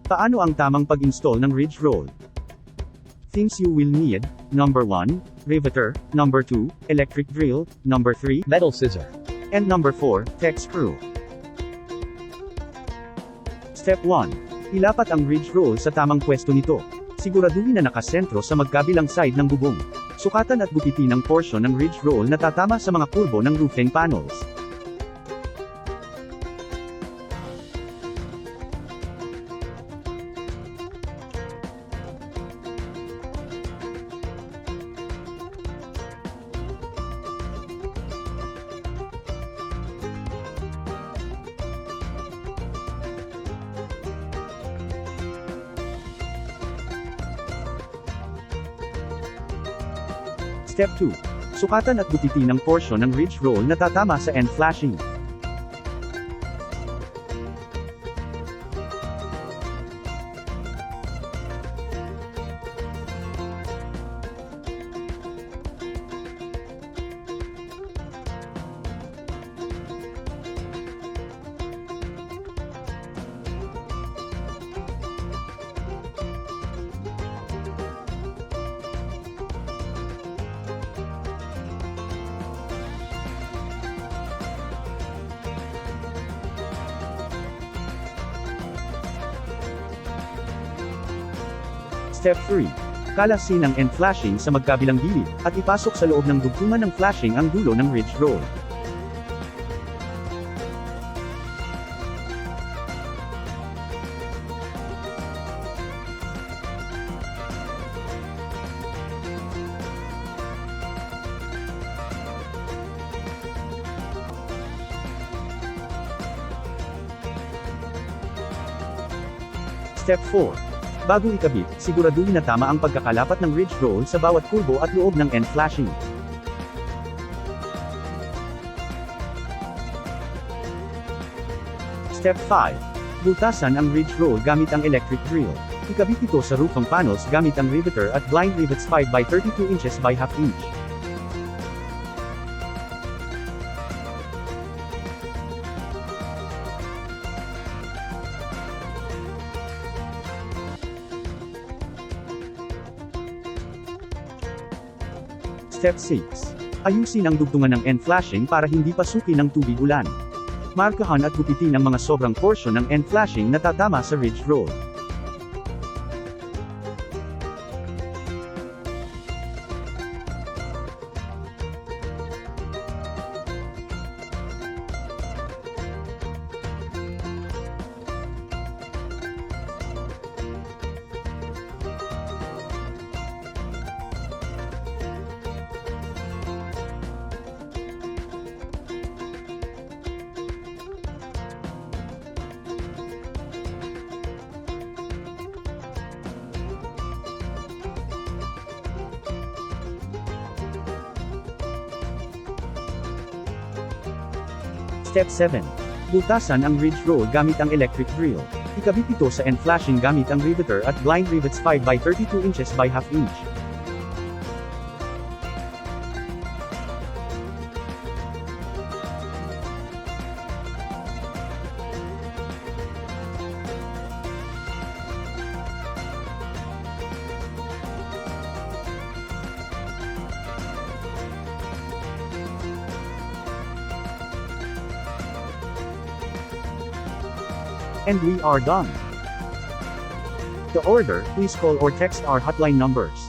Paano ang tamang pag-install ng ridge roll? Things you will need: number 1, riveter, number 2, electric drill, number 3, metal scissor, and number 4, tech screw. Step 1. Ilapat ang ridge roll sa tamang pwesto nito. Siguraduhin na nakasentro sa magkabilang side ng bubong. Sukatan at gupitin ang portion ng ridge roll na tatama sa mga kurbo ng roofing panels. Step 2. Sukatan at gupitin ang portion ng ridge roll na tatama sa end flashing. Step 3. Kalasin ang end flashing sa magkabilang gilid, at ipasok sa loob ng dugtungan ng flashing ang dulo ng ridge roll. Step 4. Bago ikabit, siguraduhin na tama ang pagkakalapat ng ridge roll sa bawat kurbo at loob ng end flashing. Step 5. Butasan ang ridge roll gamit ang electric drill. Ikabit ito sa roofing panels gamit ang riveter at blind rivets 5 by 32 inches by ½ inch. Step 6. Ayusin ang dugtungan ng end flashing para hindi pasukin ng tubig ulan. Markahan at gupitin ang mga sobrang portion ng end flashing na tatama sa ridge roll. Step 7. Butasan ang ridge roll gamit ang electric drill. Ikabit ito sa end flashing gamit ang riveter at blind rivets 5 by 32 inches by ½ inch. And we are done. To order, please call or text our hotline numbers.